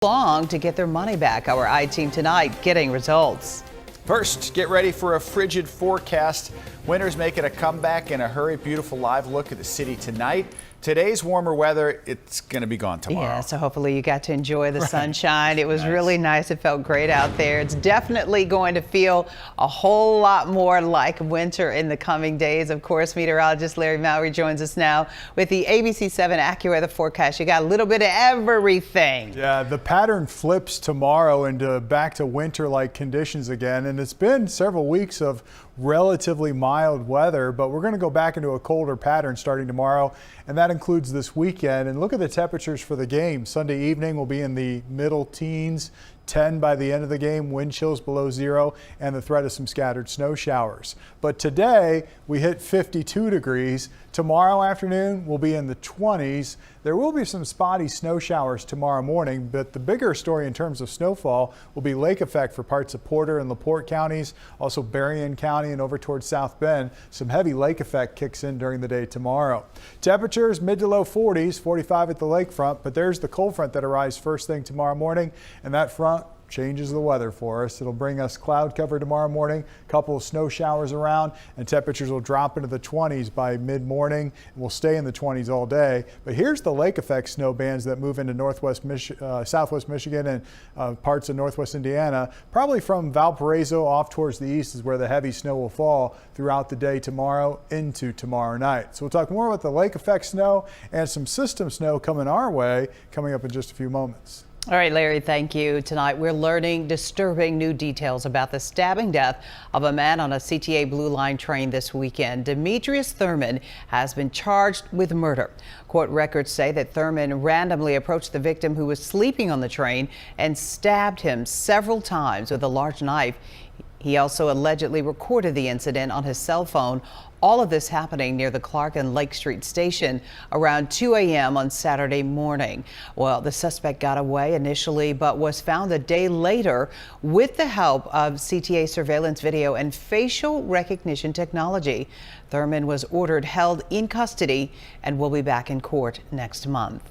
long to get their money back. Our I-Team tonight getting results. First, get ready for a frigid forecast. Winter's making a comeback in a hurry. Beautiful live look at the city tonight. Today's warmer weather, it's going to be gone tomorrow. Yeah, so hopefully you got to enjoy the sunshine. It was really nice. It felt great out there. It's definitely going to feel a whole lot more like winter in the coming days. Of course, meteorologist Larry Mallory joins us now with the ABC7 AccuWeather forecast. You got a little bit of everything. Yeah, the pattern flips tomorrow into back to winter-like conditions again, and it's been several weeks of relatively mild weather, but we're going to go back into a colder pattern starting tomorrow, and that includes this weekend. And look at the temperatures for the game. Sunday evening will be in the middle teens, 10 by the end of the game, wind chills below 0, and the threat of some scattered snow showers. But today we hit 52 degrees. Tomorrow afternoon we'll be in the 20s. There will be some spotty snow showers tomorrow morning, but the bigger story in terms of snowfall will be lake effect for parts of Porter and LaPorte counties, also Berrien County and over towards South Bend. Some heavy lake effect kicks in during the day tomorrow. Temperatures mid to low 40s, 45 at the lakefront, but there's the cold front that arrives first thing tomorrow morning, and that front changes the weather for us. It'll bring us cloud cover tomorrow morning, a couple of snow showers around, and temperatures will drop into the 20s by mid-morning, and we'll stay in the 20s all day. But here's the lake effect snow bands that move into southwest Michigan and parts of northwest Indiana. Probably from Valparaiso off towards the east is where the heavy snow will fall throughout the day tomorrow into tomorrow night. So we'll talk more about the lake effect snow and some system snow coming our way coming up in just a few moments. All right, Larry, thank you. Tonight, we're learning disturbing new details about the stabbing death of a man on a CTA Blue Line train this weekend. Demetrius Thurman has been charged with murder. Court records say that Thurman randomly approached the victim who was sleeping on the train and stabbed him several times with a large knife. He also allegedly recorded the incident on his cell phone. All of this happening near the Clark and Lake Street station around 2 a.m. on Saturday morning. Well, the suspect got away initially, but was found a day later with the help of CTA surveillance video and facial recognition technology. Thurman was ordered held in custody and will be back in court next month.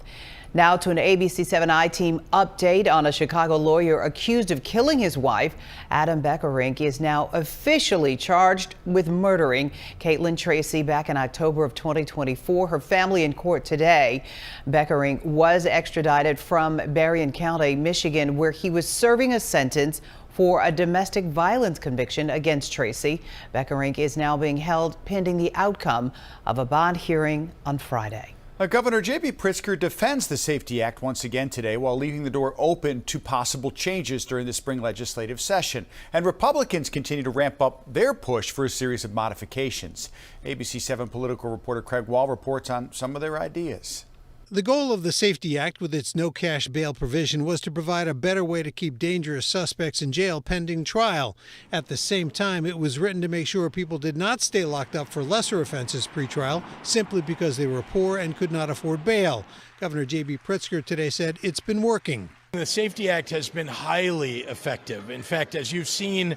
Now to an ABC7 I-Team update on a Chicago lawyer accused of killing his wife. Adam Beckerink is now officially charged with murdering Caitlin Tracy back in October of 2024. Her family in court today. Beckerink was extradited from Berrien County, Michigan, where he was serving a sentence for a domestic violence conviction against Tracy. Beckerink is now being held pending the outcome of a bond hearing on Friday. Governor J.B. Pritzker defends the Safety Act once again today while leaving the door open to possible changes during the spring legislative session. And Republicans continue to ramp up their push for a series of modifications. ABC7 political reporter Craig Wall reports on some of their ideas. The goal of the Safety Act with its no cash bail provision was to provide a better way to keep dangerous suspects in jail pending trial. At the same time, it was written to make sure people did not stay locked up for lesser offenses pretrial simply because they were poor and could not afford bail. Governor J.B. Pritzker today said it's been working. The Safety Act has been highly effective. In fact, as you've seen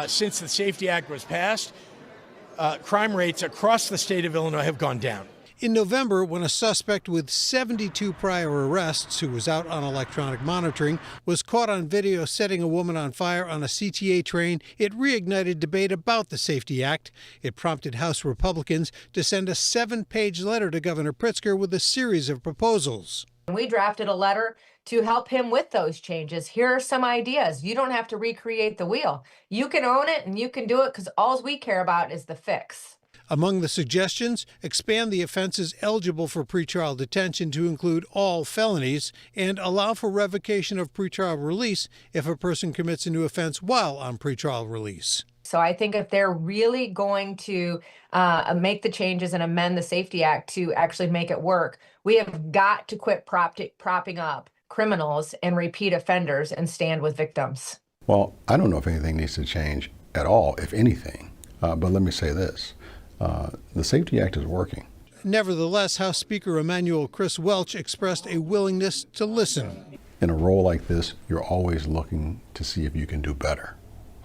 since the Safety Act was passed, crime rates across the state of Illinois have gone down. In November, when a suspect with 72 prior arrests who was out on electronic monitoring was caught on video setting a woman on fire on a CTA train, it reignited debate about the Safety Act. It prompted House Republicans to send a 7-page letter to Governor Pritzker with a series of proposals. We drafted a letter to help him with those changes. Here are some ideas. You don't have to recreate the wheel. You can own it and you can do it because all we care about is the fix. Among the suggestions, expand the offenses eligible for pretrial detention to include all felonies and allow for revocation of pretrial release if a person commits a new offense while on pretrial release. So I think if they're really going to make the changes and amend the Safety Act to actually make it work, we have got to quit propping up criminals and repeat offenders and stand with victims. Well, I don't know if anything needs to change at all, if anything, but let me say this. The Safety Act is working. Nevertheless, House Speaker Emanuel Chris Welch expressed a willingness to listen. In a role like this, you're always looking to see if you can do better.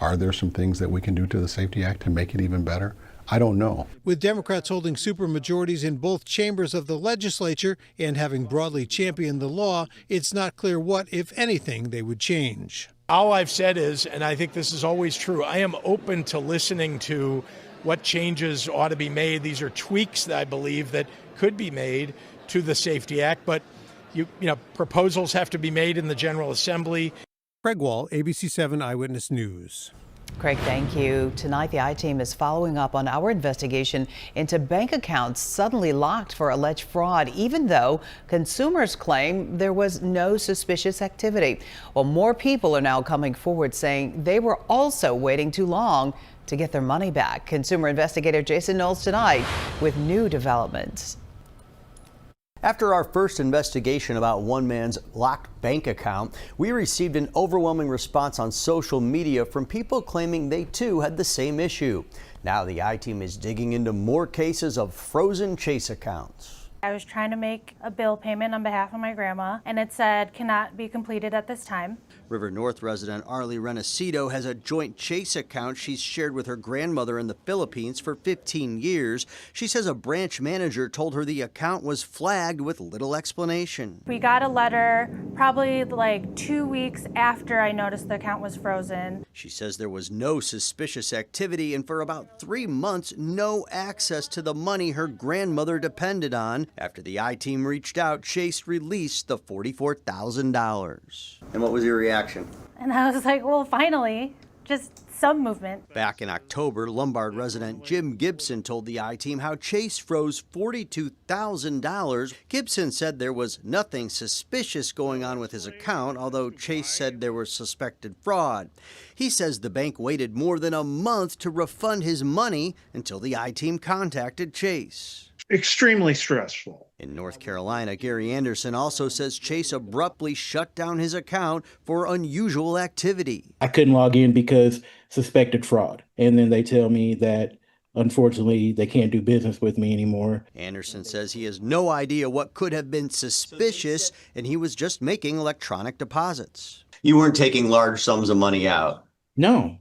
Are there some things that we can do to the Safety Act to make it even better? I don't know. With Democrats holding supermajorities in both chambers of the legislature and having broadly championed the law, it's not clear what, if anything, they would change. All I've said is, and I think this is always true, I am open to listening to what changes ought to be made. These are tweaks that I believe that could be made to the Safety Act, but proposals have to be made in the General Assembly. Craig Wall, ABC7 Eyewitness News. Craig, thank you. Tonight, the I-Team is following up on our investigation into bank accounts suddenly locked for alleged fraud, even though consumers claim there was no suspicious activity. Well, more people are now coming forward saying they were also waiting too long to get their money back. Consumer investigator Jason Knowles tonight with new developments. After our first investigation about one man's locked bank account, we received an overwhelming response on social media from people claiming they too had the same issue. Now the I-Team is digging into more cases of frozen Chase accounts. I was trying to make a bill payment on behalf of my grandma, and it said cannot be completed at this time. River North resident Arlie Renacito has a joint Chase account she's shared with her grandmother in the Philippines for 15 years. She says a branch manager told her the account was flagged with little explanation. We got a letter probably like 2 weeks after I noticed the account was frozen. She says there was no suspicious activity and for about 3 months, no access to the money her grandmother depended on. After the I-Team reached out, Chase released the $44,000. And what was your reaction? And I was like, well, finally, just some movement. Back in October, Lombard resident Jim Gibson told the I-Team how Chase froze $42,000. Gibson said there was nothing suspicious going on with his account, although Chase said there was suspected fraud. He says the bank waited more than a month to refund his money until the I-Team contacted Chase. Extremely stressful. In North Carolina, Gary Anderson also says Chase abruptly shut down his account for unusual activity. I couldn't log in because suspected fraud. And then they tell me that, unfortunately, they can't do business with me anymore. Anderson says he has no idea what could have been suspicious, and he was just making electronic deposits. You weren't taking large sums of money out? No.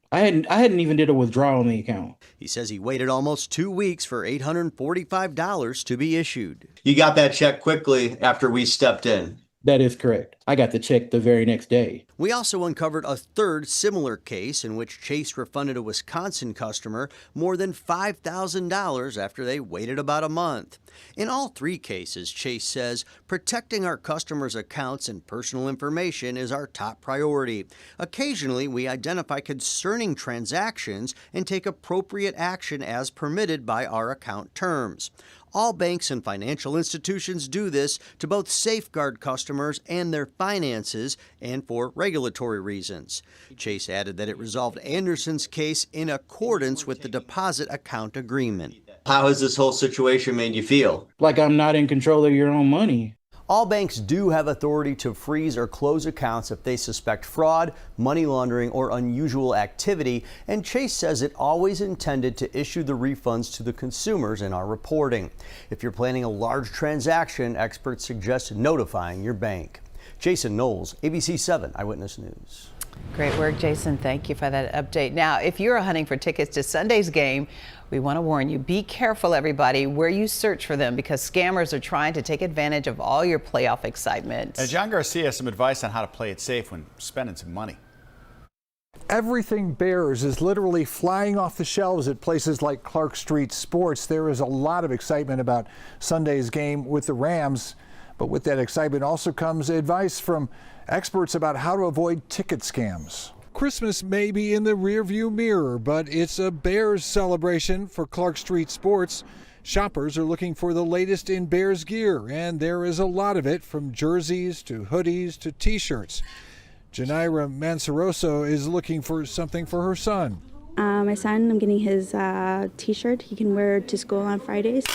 I hadn't even did a withdrawal on the account. He says he waited almost 2 weeks for $845 to be issued. You got that check quickly after we stepped in. That is correct. I got the check the very next day. We also uncovered a third similar case in which Chase refunded a Wisconsin customer more than $5,000 after they waited about a month. In all 3 cases, Chase says protecting our customers' accounts and personal information is our top priority. Occasionally, we identify concerning transactions and take appropriate action as permitted by our account terms. All banks and financial institutions do this to both safeguard customers and their finances and for regulatory reasons. Chase added that it resolved Anderson's case in accordance with the deposit account agreement. How has this whole situation made you feel? Like I'm not in control of your own money. All banks do have authority to freeze or close accounts if they suspect fraud, money laundering, or unusual activity, and Chase says it always intended to issue the refunds to the consumers in our reporting. If you're planning a large transaction, experts suggest notifying your bank. Jason Knowles, ABC7 Eyewitness News. Great work, Jason. Thank you for that update. Now, if you're hunting for tickets to Sunday's game, we want to warn you, be careful, everybody, where you search for them because scammers are trying to take advantage of all your playoff excitement. And John Garcia has some advice on how to play it safe when spending some money. Everything Bears is literally flying off the shelves at places like Clark Street Sports. There is a lot of excitement about Sunday's game with the Rams, but with that excitement also comes advice from experts about how to avoid ticket scams. Christmas may be in the rearview mirror, but it's a Bears celebration for Clark Street Sports. Shoppers are looking for the latest in Bears gear, and there is a lot of it, from jerseys to hoodies to T-shirts. Janaira Mansaroso is looking for something for her son. My son, I'm getting his T-shirt he can wear to school on Fridays.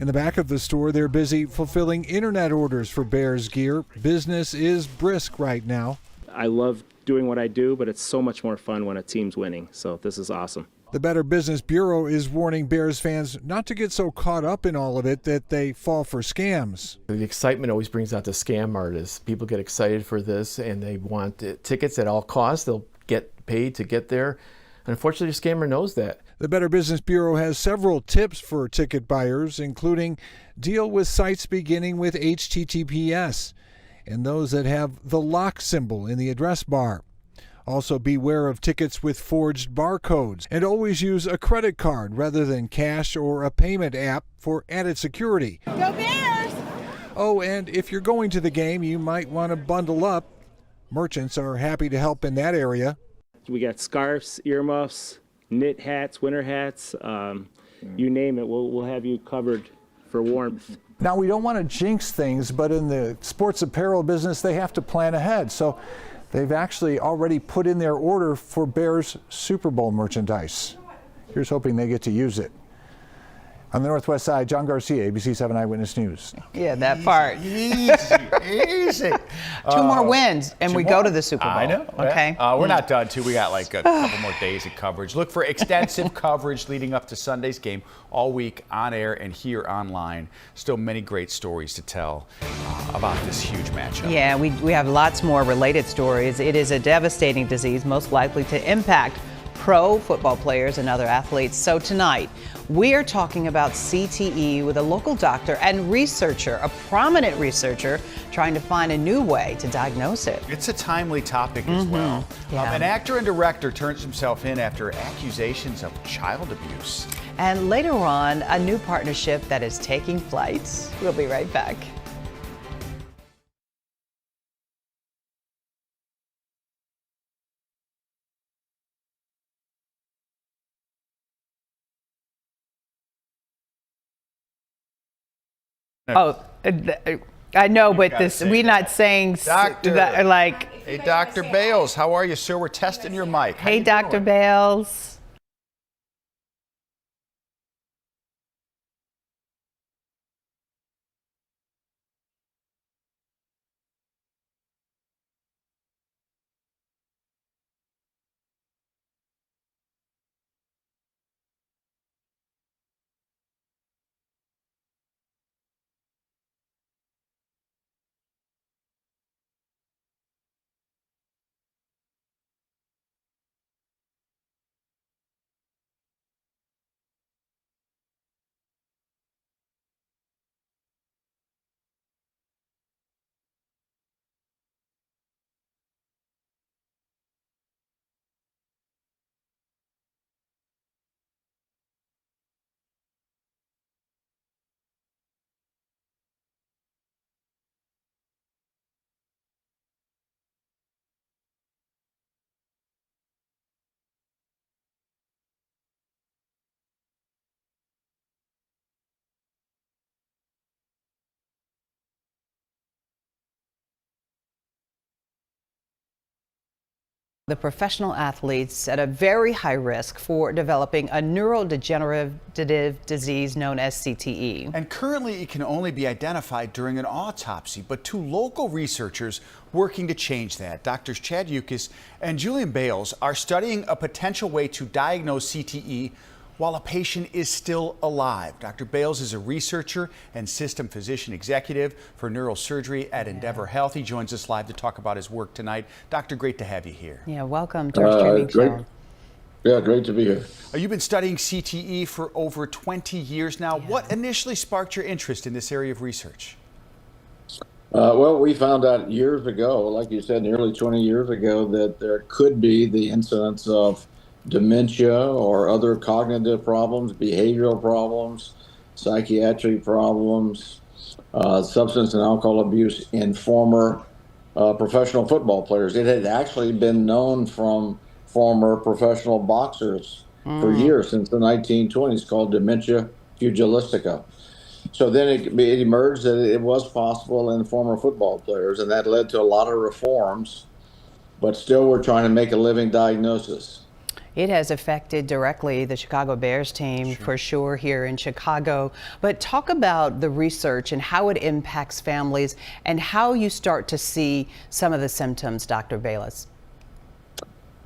In the back of the store, they're busy fulfilling internet orders for Bears gear. Business is brisk right now. I love doing what I do, but it's so much more fun when a team's winning, so this is awesome. The Better Business Bureau is warning Bears fans not to get so caught up in all of it that they fall for scams. The excitement always brings out the scam artists. People get excited for this and they want tickets at all costs. They'll get paid to get there. Unfortunately, the scammer knows that. The Better Business Bureau has several tips for ticket buyers, including deal with sites beginning with HTTPS and those that have the lock symbol in the address bar. Also, beware of tickets with forged barcodes, and always use a credit card rather than cash or a payment app for added security. Go Bears! Oh, and if you're going to the game, you might want to bundle up. Merchants are happy to help in that area. We got scarves, earmuffs, knit hats, winter hats, you name it, we'll have you covered for warmth. Now, we don't want to jinx things, but in the sports apparel business, they have to plan ahead. So they've actually already put in their order for Bears Super Bowl merchandise. Here's hoping they get to use it. On the Northwest Side, John Garcia, ABC7 Eyewitness News. Yeah, that part. Easy. Two more wins, and we go to the Super Bowl. I know. Okay. We're not done, too. We got like a couple more days of coverage. Look for extensive coverage leading up to Sunday's game all week on air and here online. Still many great stories to tell about this huge matchup. Yeah, we have lots more related stories. It is a devastating disease, most likely to impact pro football players and other athletes. So tonight, we are talking about CTE with a local doctor and researcher, a prominent researcher, trying to find a new way to diagnose it. It's a timely topic as well. Yeah. An actor and director turns himself in after accusations of child abuse. And later on, a new partnership that is taking flight. We'll be right back. Oh, I know, but we're not saying Doctor. like. Hey, Dr. Bales, how are you, sir? We're testing your mic. How Hey, you Dr. doing? Bales. The professional athletes at a very high risk for developing a neurodegenerative disease known as CTE. And currently it can only be identified during an autopsy, but two local researchers working to change that. Doctors Chad Yukis and Julian Bales are studying a potential way to diagnose CTE while a patient is still alive. Dr. Bales is a researcher and system physician executive for neurosurgery at Endeavor Health. He joins us live to talk about his work tonight. Doctor, great to have you here. Yeah, welcome to our streaming show. Yeah, great to be here. You've been studying CTE for over 20 years now. Yeah. What initially sparked your interest in this area of research? Well, we found out years ago, like you said, nearly 20 years ago, that there could be the incidence of dementia or other cognitive problems, behavioral problems, psychiatric problems, substance and alcohol abuse in former professional football players. It had actually been known from former professional boxers for years, since the 1920s, called dementia pugilistica. So then it emerged that it was possible in former football players, and that led to a lot of reforms, but still we're trying to make a living diagnosis. It has affected directly the Chicago Bears team for sure here in Chicago. But talk about the research and how it impacts families and how you start to see some of the symptoms, Dr. Bales.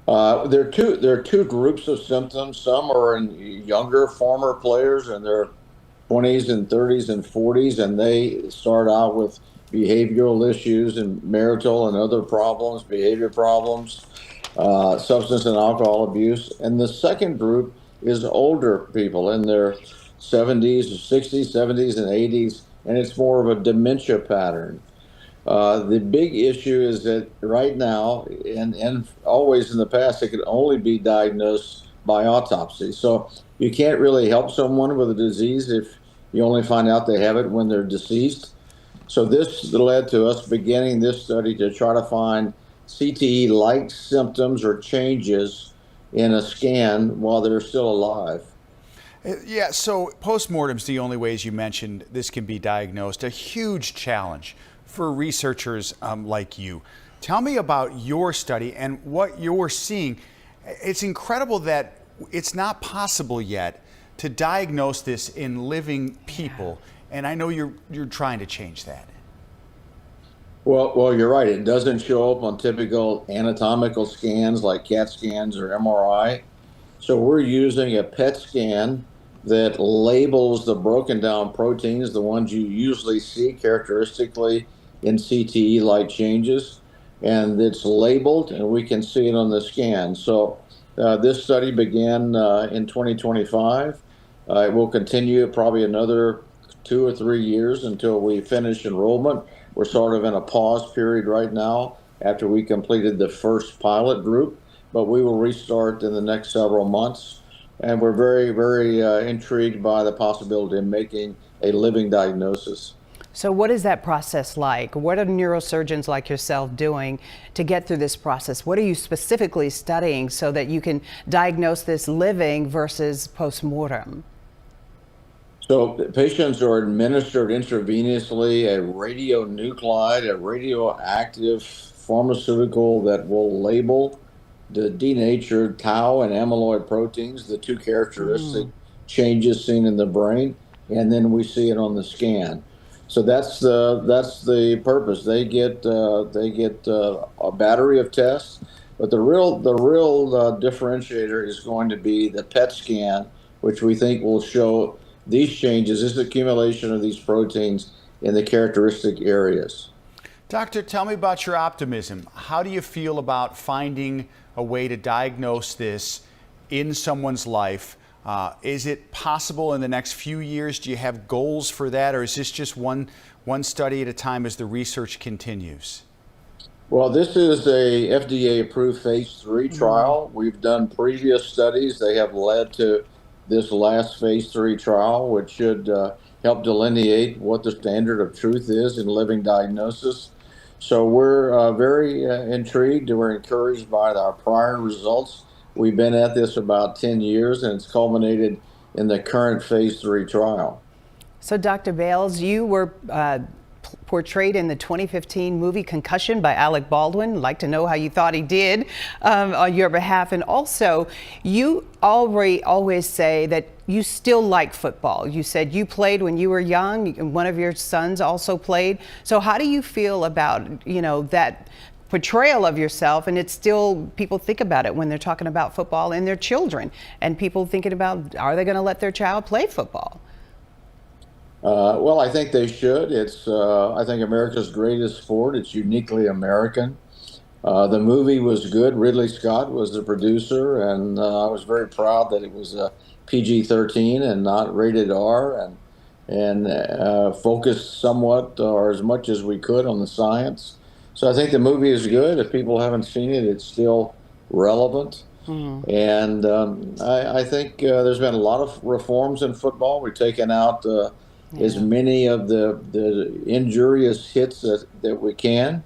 There are two groups of symptoms. Some are in younger former players in their 20s and 30s and 40s, and they start out with behavioral issues and marital and other problems, behavior problems. substance and alcohol abuse. And the second group is older people in their 70s, 60s, 70s, and 80s, and it's more of a dementia pattern. The big issue is that right now, and always in the past, it could only be diagnosed by autopsy. So you can't really help someone with a disease if you only find out they have it when they're deceased. So this led to us beginning this study to try to find CTE-like symptoms or changes in a scan while they're still alive. Yeah, so postmortem's the only ways you mentioned this can be diagnosed. A huge challenge for researchers like you. Tell me about your study and what you're seeing. It's incredible that it's not possible yet to diagnose this in living people, and I know you're trying to change that. Well, you're right. It doesn't show up on typical anatomical scans like CAT scans or MRI. So we're using a PET scan that labels the broken down proteins, the ones you usually see characteristically in CTE-like changes, and it's labeled and we can see it on the scan. So this study began in 2025. It will continue probably another 2 or 3 years until we finish enrollment. We're sort of in a pause period right now after we completed the first pilot group, but we will restart in the next several months. And we're very, very intrigued by the possibility of making a living diagnosis. So what is that process like? What are neurosurgeons like yourself doing to get through this process? What are you specifically studying so that you can diagnose this living versus post-mortem? So patients are administered intravenously a radionuclide, a radioactive pharmaceutical that will label the denatured tau and amyloid proteins, the two characteristic changes seen in the brain, and then we see it on the scan. So that's the purpose. They get a battery of tests, but the real differentiator is going to be the PET scan, which we think will show these changes, this accumulation of these proteins in the characteristic areas. Doctor, tell me about your optimism. How do you feel about finding a way to diagnose this in someone's life? Is it possible in the next few years? Do you have goals for that, or is this just one study at a time as the research continues? Well, this is a FDA-approved phase 3 trial. We've done previous studies. They have led to this last phase 3 trial, which should help delineate what the standard of truth is in living diagnosis. So we're very intrigued and we're encouraged by our prior results. We've been at this about 10 years and it's culminated in the current phase 3 trial. So Dr. Bales, you were portrayed in the 2015 movie Concussion by Alec Baldwin. I'd like to know how you thought he did on your behalf. And also, you always say that you still like football. You said you played when you were young, and one of your sons also played. So how do you feel about, that portrayal of yourself? And it's still, people think about it when they're talking about football and their children, and people thinking about, are they going to let their child play football? Well, I think they should. It's, I think, America's greatest sport. It's uniquely American. The movie was good. Ridley Scott was the producer, and I was very proud that it was PG-13 and not rated R, and focused somewhat or as much as we could on the science. So I think the movie is good. If people haven't seen it, it's still relevant. And I think there's been a lot of reforms in football. We've taken out as many of the injurious hits that we can.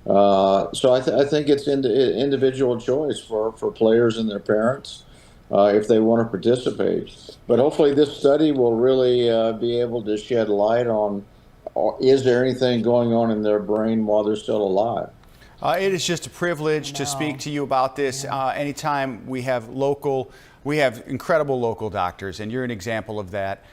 So I think it's individual choice for players and their parents if they want to participate. But hopefully this study will really be able to shed light on, is there anything going on in their brain while they're still alive? It is just a privilege to speak to you about this. Anytime we have incredible local doctors, and you're an example of that.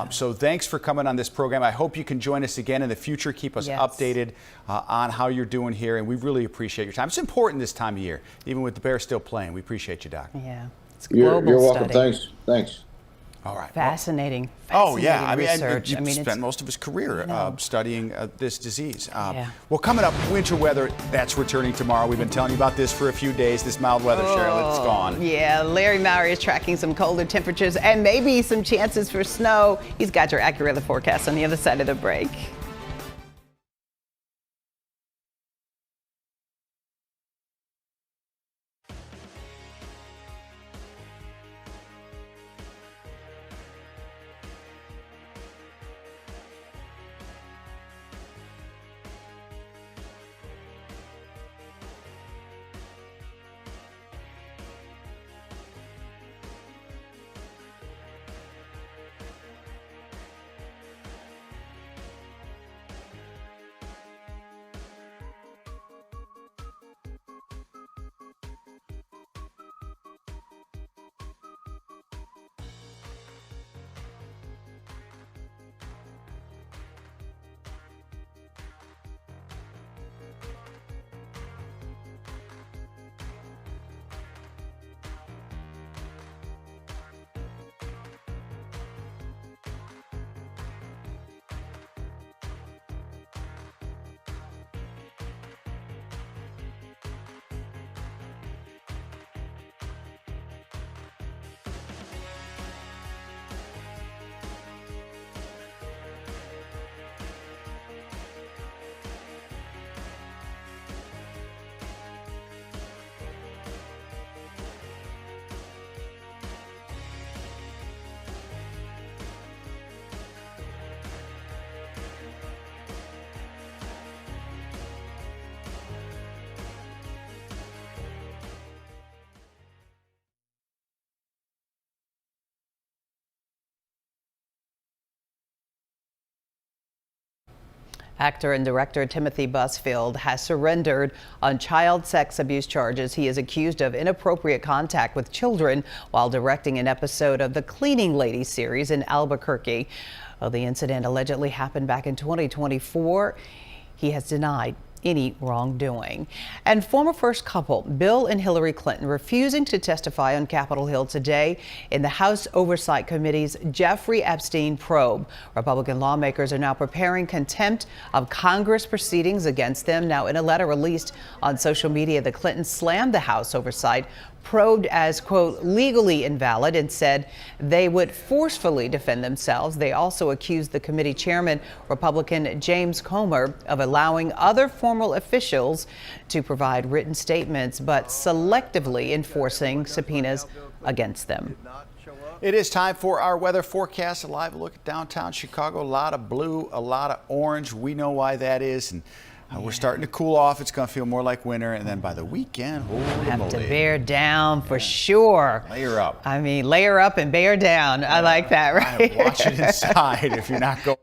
So thanks for coming on this program. I hope you can join us again in the future. Keep us updated on how you're doing here, and we really appreciate your time. It's important this time of year, even with the Bears still playing. We appreciate you, Doc. Yeah, it's a You're global welcome. study. Thanks. All right. Fascinating. Oh, yeah. Fascinating I mean, research. and I mean, spent it's- most of his career studying this disease. Yeah. Well, coming up, winter weather, that's returning tomorrow. We've been telling you about this for a few days, this mild weather, Cheryl. It's gone. Yeah, Larry Maury is tracking some colder temperatures and maybe some chances for snow. He's got your accurate weather forecast on the other side of the break. Actor and director Timothy Busfield has surrendered on child sex abuse charges. He is accused of inappropriate contact with children while directing an episode of the Cleaning Lady series in Albuquerque. Well, the incident allegedly happened back in 2024. He has denied any wrongdoing. And former first couple Bill and Hillary Clinton refusing to testify on Capitol Hill today in the House Oversight Committee's Jeffrey Epstein probe. Republican lawmakers are now preparing contempt of Congress proceedings against them. Now, in a letter released on social media, the Clintons slammed the House Oversight probe as, quote, legally invalid and said they would forcefully defend themselves. They also accused the committee chairman, Republican James Comer, of allowing other formal officials to provide written statements, but selectively enforcing subpoenas against them. It is time for our weather forecast. A live look at downtown Chicago. A lot of blue, a lot of orange. We know why that is. And we're starting to cool off. It's going to feel more like winter. And then by the weekend, holy Have to moly. bear down for sure. Layer up. I mean, layer up and bear down. I like that, right? Watch it inside if you're not going.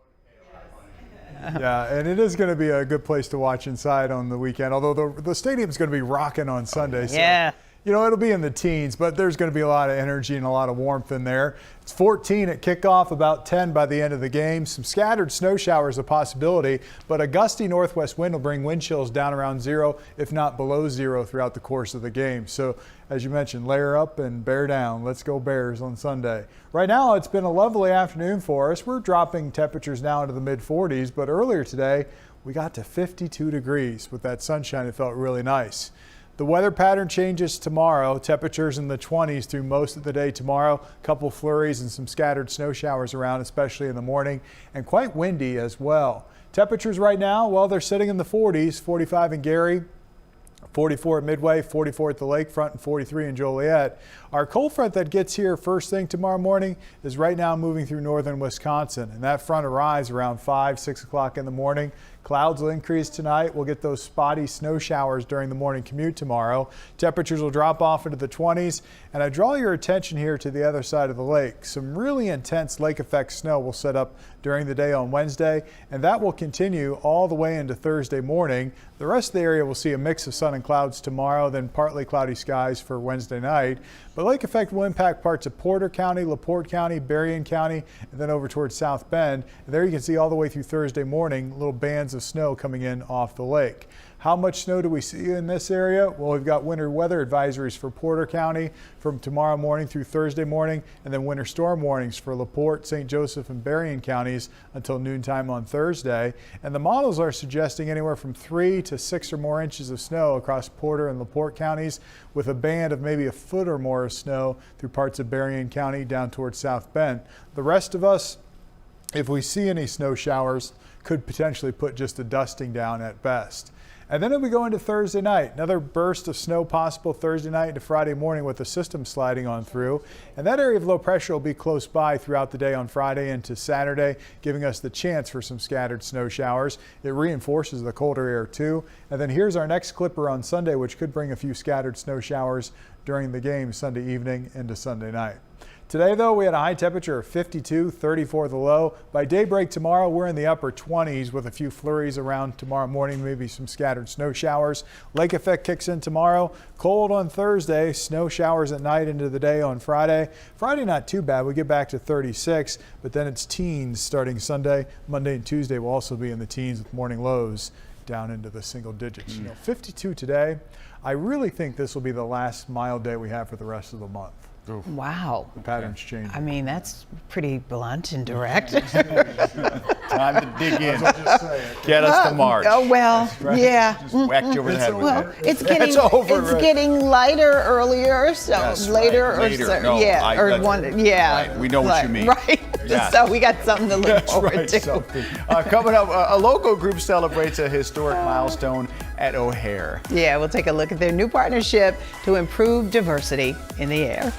Yeah, and it is going to be a good place to watch inside on the weekend, although the stadium's going to be rocking on Sunday. So, yeah. You know, it'll be in the teens, but there's going to be a lot of energy and a lot of warmth in there. It's 14 at kickoff, about 10 by the end of the game. Some scattered snow showers a possibility, but a gusty northwest wind will bring wind chills down around 0, if not below 0 throughout the course of the game. So, as you mentioned, layer up and bear down. Let's go Bears on Sunday. Right now, it's been a lovely afternoon for us. We're dropping temperatures now into the mid-40s, but earlier today, we got to 52 degrees. With that sunshine, it felt really nice. The weather pattern changes tomorrow. Temperatures in the 20s through most of the day tomorrow. A couple flurries and some scattered snow showers around, especially in the morning, and quite windy as well. Temperatures right now, well, they're sitting in the 40s, 45 in Gary, 44 at Midway, 44 at the lakefront, and 43 in Joliet. Our cold front that gets here first thing tomorrow morning is right now moving through northern Wisconsin, and that front arrives around 5, 6 o'clock in the morning. Clouds will increase tonight. We'll get those spotty snow showers during the morning commute tomorrow. Temperatures will drop off into the 20s, and I draw your attention here to the other side of the lake. Some really intense lake effect snow will set up during the day on Wednesday, and that will continue all the way into Thursday morning. The rest of the area will see a mix of sun and clouds tomorrow, then partly cloudy skies for Wednesday night. But lake effect will impact parts of Porter County, LaPorte County, Berrien County, and then over towards South Bend. And there you can see all the way through Thursday morning, little bands lines of snow coming in off the lake. How much snow do we see in this area? Well, we've got winter weather advisories for Porter County from tomorrow morning through Thursday morning, and then winter storm warnings for LaPorte, St. Joseph, and Berrien counties until noontime on Thursday. And the models are suggesting anywhere from 3 to 6 or more inches of snow across Porter and LaPorte counties, with a band of maybe a foot or more of snow through parts of Berrien County down towards South Bend. The rest of us, if we see any snow showers, could potentially put just a dusting down at best. And then as we go into Thursday night, another burst of snow possible Thursday night into Friday morning with the system sliding on through. And that area of low pressure will be close by throughout the day on Friday into Saturday, giving us the chance for some scattered snow showers. It reinforces the colder air too. And then here's our next clipper on Sunday, which could bring a few scattered snow showers during the game Sunday evening into Sunday night. Today, though, we had a high temperature of 52, 34 the low. By daybreak tomorrow, we're in the upper 20s with a few flurries around tomorrow morning, maybe some scattered snow showers. Lake effect kicks in tomorrow. Cold on Thursday, snow showers at night into the day on Friday. Friday, not too bad. We get back to 36, but then it's teens starting Sunday. Monday and Tuesday will also be in the teens with morning lows down into the single digits. 52 today. I really think this will be the last mild day we have for the rest of the month. Oof. Wow. The pattern's changing. I mean, that's pretty blunt and direct. Time to dig in. Get us to March. Oh, well, Right. yeah. Just whacked you over the head with Well, it. it's getting over, right? getting lighter earlier, so Yes, later right. or Later. so, No, yeah, I- or that's- one, yeah. right. We know what you mean. Right. Yes. So we got something to look That's forward right, to. something. Coming up, a local group celebrates a historic milestone at O'Hare. Yeah, we'll take a look at their new partnership to improve diversity in the air.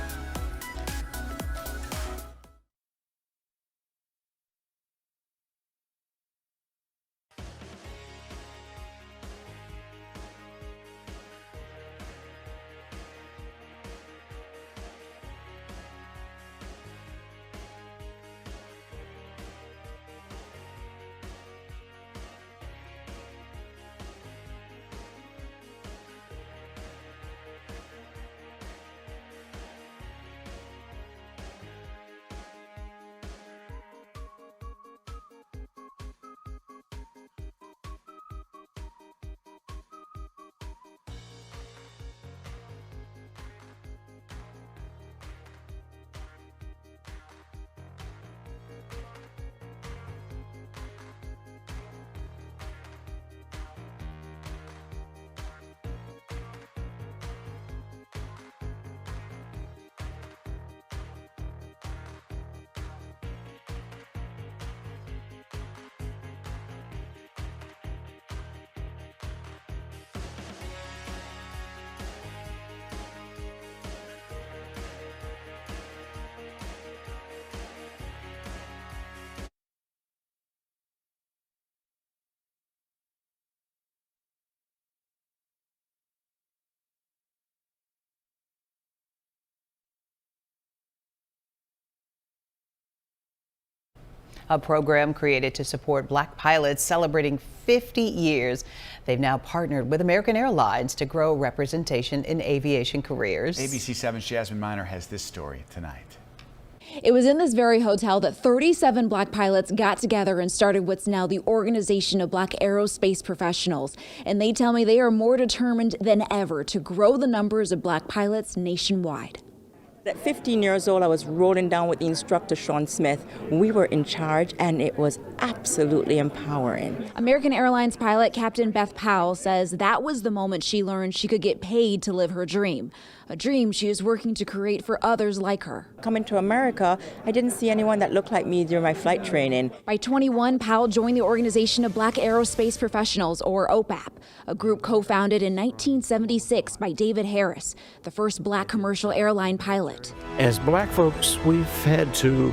A program created to support Black pilots celebrating 50 years. They've now partnered with American Airlines to grow representation in aviation careers. ABC7's Jasmine Miner has this story tonight. It was in this very hotel that 37 Black pilots got together and started what's now the Organization of Black Aerospace Professionals. And they tell me they are more determined than ever to grow the numbers of Black pilots nationwide. At 15 years old, I was rolling down with the instructor, Sean Smith. We were in charge, and it was absolutely empowering. American Airlines pilot Captain Beth Powell says that was the moment she learned she could get paid to live her dream, a dream she is working to create for others like her. Coming to America, I didn't see anyone that looked like me during my flight training. By 21, Powell joined the Organization of Black Aerospace Professionals, or OPAP, a group co-founded in 1976 by David Harris, the first Black commercial airline pilot. As Black folks, we've had to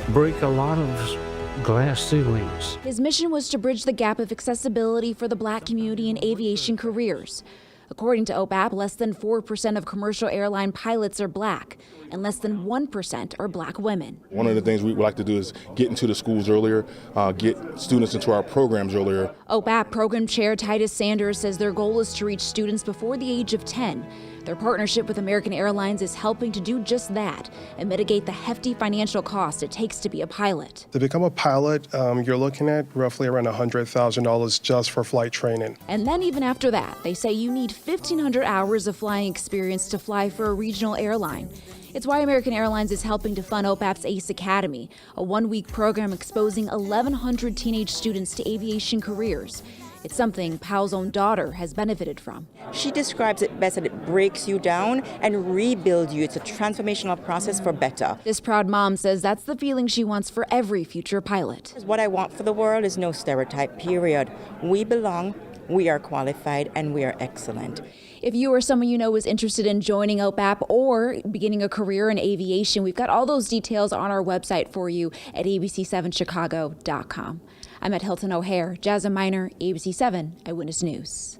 break a lot of glass ceilings. His mission was to bridge the gap of accessibility for the Black community in aviation careers. According to OPAP, less than 4% of commercial airline pilots are black, and less than 1% are black women. One of the things we would like to do is get into the schools earlier, get students into our programs earlier. OPAP Program Chair Titus Sanders says their goal is to reach students before the age of 10. Their partnership with American Airlines is helping to do just that and mitigate the hefty financial cost it takes to be a pilot. To become a pilot, you're looking at roughly around $100,000 just for flight training. And then even after that, they say you need 1,500 hours of flying experience to fly for a regional airline. It's why American Airlines is helping to fund OPAP's ACE Academy, a one-week program exposing 1,100 teenage students to aviation careers. It's something Powell's own daughter has benefited from. She describes it best that it breaks you down and rebuilds you. It's a transformational process for better. This proud mom says that's the feeling she wants for every future pilot. What I want for the world is no stereotype, period. We belong, we are qualified, and we are excellent. If you or someone you know is interested in joining OPAP or beginning a career in aviation, we've got all those details on our website for you at abc7chicago.com. I'm at Hilton O'Hare, Jasmine Miner, ABC7 Eyewitness News.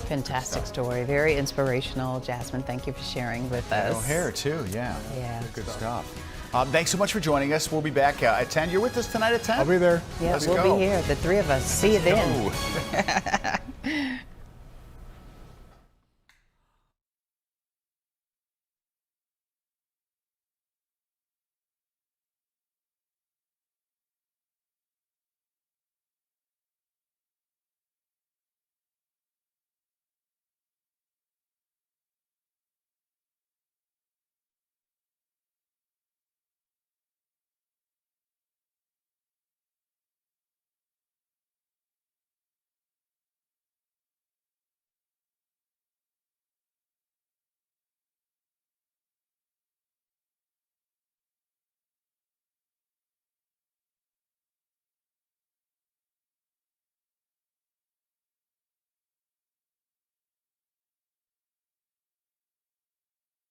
Fantastic story, very inspirational. Jasmine, thank you for sharing with us. O'Hare too, yeah. Yeah. Good stuff. Thanks so much for joining us. We'll be back at 10. You're with us tonight at 10? I'll be there. Yeah, Let's we'll go. be here, the three of us. See you then. Go.